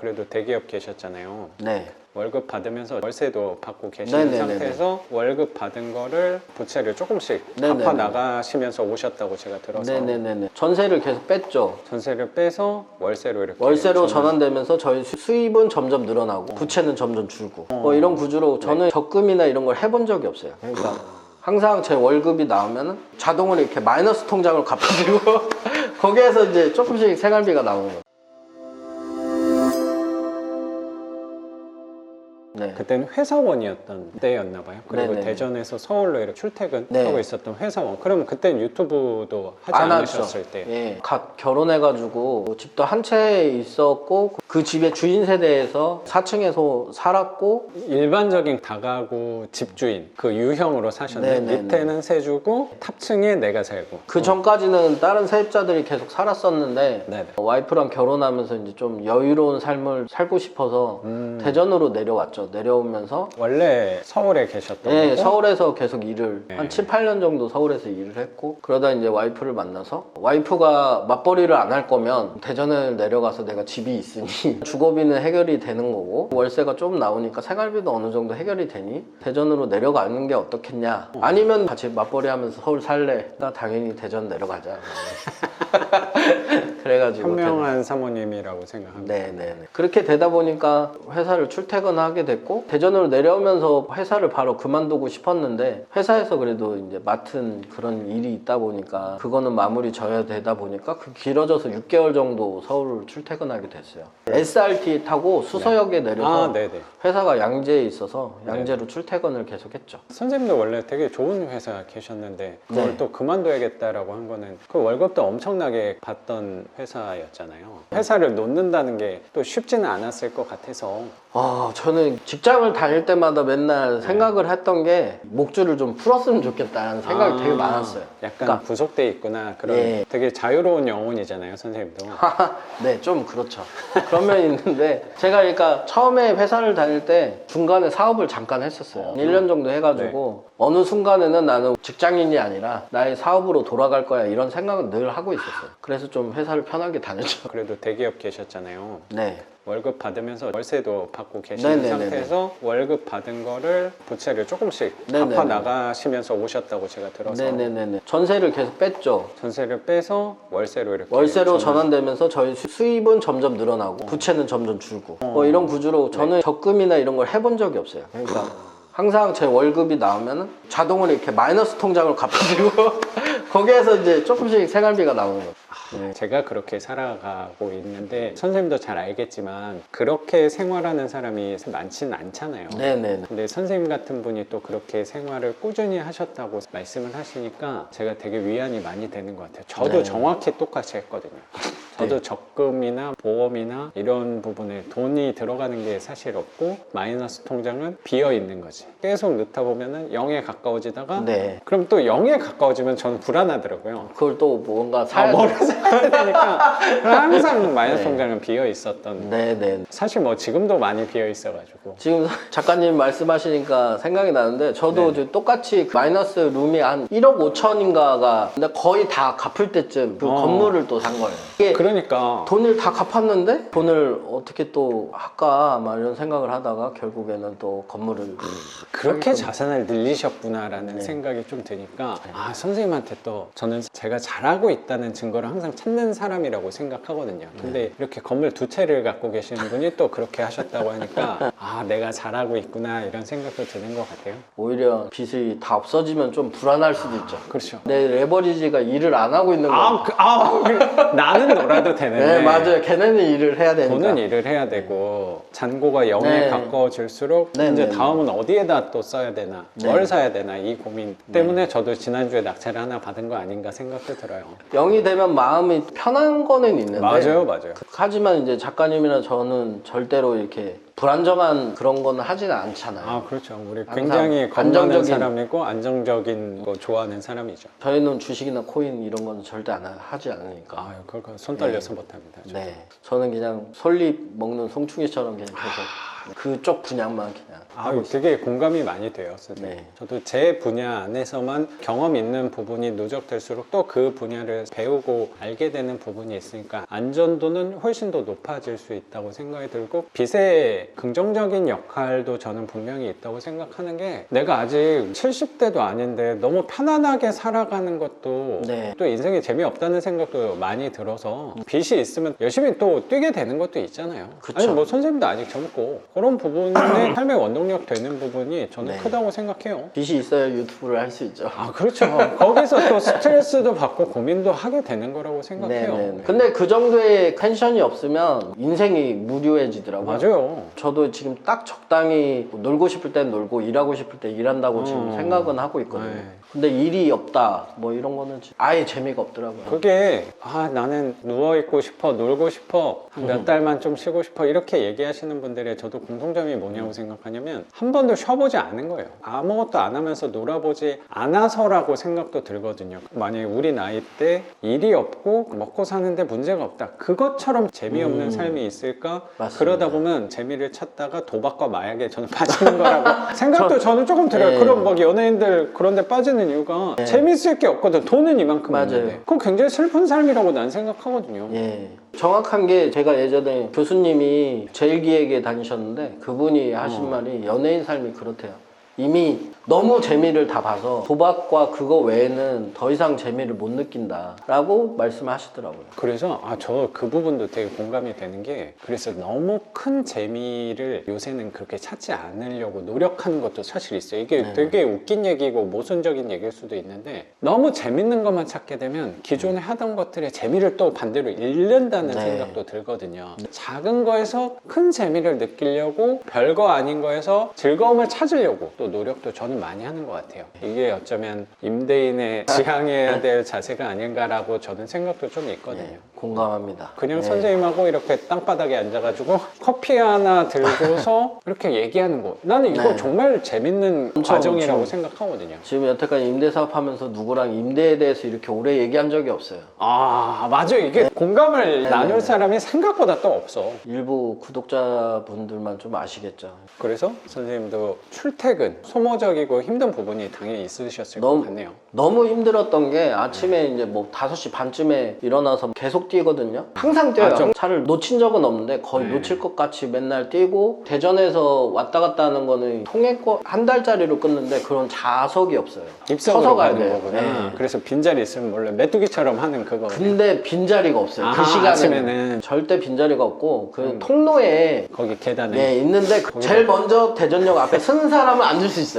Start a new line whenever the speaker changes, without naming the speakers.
그래도 대기업 계셨잖아요.
네.
월급 받으면서 월세도 받고 계시는 상태에서 월급 받은 거를 부채를 조금씩 갚아 나가시면서 오셨다고 제가 들어서
네네네. 전세를 계속 뺐죠.
전세를 빼서 월세로 이렇게
월세로 전환되면서 저희 수입은 점점 늘어나고 부채는 점점 줄고 뭐 이런 구조로 저는 적금이나 이런 걸 해본 적이 없어요. 그러니까 항상 제 월급이 나오면 자동으로 이렇게 마이너스 통장을 갚아주고 거기에서 이제 조금씩 생활비가 나오는 거예요. 네.
그때는 회사원이었던 때였나 봐요. 그리고
네네.
대전에서 서울로 이렇게 출퇴근하고
네.
있었던 회사원. 그러면 그때는 유튜브도 하지
안
않으셨을
했죠.
때.
예. 갓 결혼해가지고 집도 한 채 있었고 그 집의 주인 세대에서 4층에서 살았고
일반적인 다가구 집주인 그 유형으로 사셨는데
네네네.
밑에는 세주고 탑층에 내가 살고
그 전까지는 다른 세입자들이 계속 살았었는데
네네.
와이프랑 결혼하면서 이제 좀 여유로운 삶을 살고 싶어서 대전으로 내려왔죠. 내려오면서
원래 서울에 계셨던
네,
거고
서울에서 계속 일을 한 7, 8년 정도 서울에서 일을 했고 그러다 이제 와이프를 만나서 와이프가 맞벌이를 안 할 거면 대전을 내려가서 내가 집이 있으니 주거비는 해결이 되는 거고 월세가 좀 나오니까 생활비도 어느 정도 해결이 되니 대전으로 내려가는 게 어떻겠냐 아니면 같이 맞벌이 하면서 서울 살래? 나 당연히 대전 내려가자. 그래가지고
현명한 사모님이라고 생각합니다.
네네네. 그렇게 되다 보니까 회사를 출퇴근하게 됐고 대전으로 내려오면서 회사를 바로 그만두고 싶었는데 회사에서 그래도 이제 맡은 그런 일이 있다 보니까 그거는 마무리 져야 되다 보니까 그 길어져서 6개월 정도 서울을 출퇴근하게 됐어요. SRT 타고 수서역에 내려서
네네.
회사가 양재에 있어서 양재로 출퇴근을 계속했죠.
선생님도 원래 되게 좋은 회사 계셨는데 그걸
네.
또 그만둬야겠다라고 한 거는 그 월급도 엄청나게 받던 회사였잖아요. 회사를 놓는다는 게 또 쉽지는 않았을 것 같아서
저는 직장을 다닐 때마다 맨날 생각을 했던 게 목줄을 좀 풀었으면 좋겠다는 생각이 되게 많았어요.
약간
그러니까
구속돼 있구나 그런
예.
되게 자유로운 영혼이잖아요, 선생님도.
네, 좀 그렇죠. 그런 면이 있는데 제가 그러니까 처음에 회사를 다닐 때 중간에 사업을 잠깐 했었어요. 1년 정도 해가지고 어느 순간에는 나는 직장인이 아니라 나의 사업으로 돌아갈 거야 이런 생각은 늘 하고 있었어요. 그래서 좀 회사를 편하게 다녔죠.
그래도 대기업 계셨잖아요.
네.
월급 받으면서 월세도 받고 계시는
네네네네.
상태에서 월급 받은 거를 부채를 조금씩
네네네.
갚아 나가시면서 오셨다고 제가 들어서
네네네네. 전세를 계속 뺐죠.
전세를 빼서 월세로 이렇게
월세로 전환되면서 저희 수입은 점점 늘어나고 부채는 점점 줄고 뭐 이런 구조로 저는 적금이나 이런 걸 해본 적이 없어요. 그러니까 항상 제 월급이 나오면 자동으로 이렇게 마이너스 통장을 갚아주고 거기에서 이제 조금씩 생활비가 나오는 거예요. 네.
제가 그렇게 살아가고 있는데 선생님도 잘 알겠지만 그렇게 생활하는 사람이 많지는 않잖아요.
네네네.
근데 선생님 같은 분이 또 그렇게 생활을 꾸준히 하셨다고 말씀을 하시니까 제가 되게 위안이 많이 되는 것 같아요. 저도
네.
정확히 똑같이 했거든요. 저도 적금이나 보험이나 이런 부분에 돈이 들어가는 게 사실 없고 마이너스 통장은 비어 있는 거지. 계속 넣다 보면은 0에 가까워지다가
네.
그럼 또 0에 가까워지면 저는 불안하더라고요.
그걸 또 뭔가 사야
뭐를 사야 되니까 항상 마이너스
네.
통장은 비어 있었던.
네네.
사실 뭐 지금도 많이 비어 있어가지고.
지금 작가님 말씀하시니까 생각이 나는데 저도 이제 똑같이 마이너스 룸이 한 1억 5천인가가 근데 거의 다 갚을 때쯤 그 건물을 또 산 거예요. 이게
그러니까
돈을 다 갚았는데 돈을 어떻게 또 할까 막 이런 생각을 하다가 결국에는 또 건물을
그렇게 자산을 늘리셨구나라는
네.
생각이 좀 드니까 아 선생님한테 또 저는 제가 잘하고 있다는 증거를 항상 찾는 사람이라고 생각하거든요. 근데 이렇게 건물 두 채를 갖고 계시는 분이 또 그렇게 하셨다고 하니까 아 내가 잘하고 있구나 이런 생각도 드는 것 같아요.
오히려 빚이 다 없어지면 좀 불안할 수도 있죠.
그렇죠.
내 레버리지가 일을 안 하고 있는 거예요.
나는 놀아도 되는데
네, 맞아요. 걔네는 일을 해야 되니까.
돈은 일을 해야 되고 잔고가 0에
네.
가까워질수록
네,
이제
네,
다음은 어디에다 또 써야 되나
네.
뭘 사야 되나 이 고민 때문에 저도 지난주에 낙찰을 하나 받은 거 아닌가 생각도 들어요.
0이 되면 마음이 편한 거는 있는데
맞아요.
하지만 이제 작가님이나 저는 절대로 이렇게 불안정한 그런 거는 하지는 않잖아요.
아 그렇죠. 우리
항상
굉장히 겁나는
안정적인-
사람이고 안정적인 거 좋아하는 사람이죠.
저희는 주식이나 코인 이런 거는 절대 하지 않으니까.
아 그거 손 떨려서 못합니다.
네. 저는 그냥 솔잎 먹는 송충이처럼 그냥 계속 그쪽 분야만 그냥
아, 되게 공감이 많이 돼요, 선생님.
네.
저도 제 분야 안에서만 경험 있는 부분이 누적될수록 또 그 분야를 배우고 알게 되는 부분이 있으니까 안전도는 훨씬 더 높아질 수 있다고 생각이 들고 빚의 긍정적인 역할도 저는 분명히 있다고 생각하는 게 내가 아직 70대도 아닌데 너무 편안하게 살아가는 것도
네.
또 인생에 재미없다는 생각도 많이 들어서 빚이 있으면 열심히 또 뛰게 되는 것도 있잖아요.
그쵸.
아니 뭐 선생님도 아직 젊고 그런 부분에 삶의 원동력 되는 부분이 저는
네.
크다고 생각해요.
빚이 있어야 유튜브를 할 수 있죠.
아 그렇죠. 거기서 또 스트레스도 받고 고민도 하게 되는 거라고 생각해요.
네네. 근데 그 정도의 텐션이 없으면 인생이 무료해지더라고요.
맞아요.
저도 지금 딱 적당히 놀고 싶을 땐 놀고 일하고 싶을 때 일한다고 지금 생각은 하고 있거든요.
네.
근데 일이 없다 뭐 이런 거는 아예 재미가 없더라고요.
그게 아 나는 누워있고 싶어 놀고 싶어 한 몇 달만 좀 쉬고 싶어 이렇게 얘기하시는 분들의 저도 공통점이 뭐냐고 생각하냐면 한 번도 쉬어보지 않은 거예요. 아무것도 안 하면서 놀아보지 않아서라고 생각도 들거든요. 만약에 우리 나이 때 일이 없고 먹고 사는데 문제가 없다 그것처럼 재미없는 삶이 있을까?
맞습니다.
그러다 보면 재미를 찾다가 도박과 마약에 저는 빠지는 거라고 생각도 저는 조금 들어요.
네.
그런 막 연예인들 그런 데 빠지는 이유가 재밌을 게 없거든. 돈은 이만큼
맞아요.
있는데 그건 굉장히 슬픈 삶이라고 난 생각하거든요.
예. 정확한 게 제가 예전에 교수님이 제일기획에 다니셨는데 그분이 하신 말이 연예인 삶이 그렇대요. 이미 너무 재미를 다 봐서 도박과 그거 외에는 더 이상 재미를 못 느낀다 라고 말씀하시더라고요.
그래서 저 그 부분도 되게 공감이 되는 게 그래서 너무 큰 재미를 요새는 그렇게 찾지 않으려고 노력하는 것도 사실 있어요. 이게 되게 웃긴 얘기고 모순적인 얘기일 수도 있는데 너무 재밌는 것만 찾게 되면 기존에 하던 것들의 재미를 또 반대로 잃는다는
네.
생각도 들거든요. 작은 거에서 큰 재미를 느끼려고 별거 아닌 거에서 즐거움을 찾으려고 또 노력도 저는 많이 하는 것 같아요. 이게 어쩌면 임대인의 지향해야 될 자세가 아닌가라고 저는 생각도 좀 있거든요.
네, 공감합니다.
그냥
네.
선생님하고 이렇게 땅바닥에 앉아가지고 커피 하나 들고서 이렇게 얘기하는 거 나는 이거
네.
정말 재밌는
엄청,
과정이라고
엄청.
생각하거든요.
지금 여태까지 임대사업 하면서 누구랑 임대에 대해서 이렇게 오래 얘기한 적이 없어요.
아 맞아 이게 공감을 나눌 사람이 생각보다 또 없어.
일부 구독자분들만 좀 아시겠죠.
그래서 선생님도 출퇴근 소모적이고 힘든 부분이 당연히 있으셨을 것 같네요.
너무 힘들었던 게 아침에 이제 뭐 5시 반쯤에 일어나서 계속 뛰거든요. 항상 뛰어요. 차를 놓친 적은 없는데 거의 놓칠 것 같이 맨날 뛰고 대전에서 왔다 갔다 하는 거는 통행권 한 달짜리로 끊는데 그런 좌석이 없어요.
입석으로
서서 가야
가는
돼요.
거구나.
네.
그래서 빈자리 있으면 원래 메뚜기처럼 하는 그거.
근데 빈자리가 없어요. 그
아하,
시간에는
아침에는.
절대 빈자리가 없고 그 통로에
거기 계단에
네, 있는데 제일 먼저 대전역 앞에 서는 사람은 앉을 수 있어요.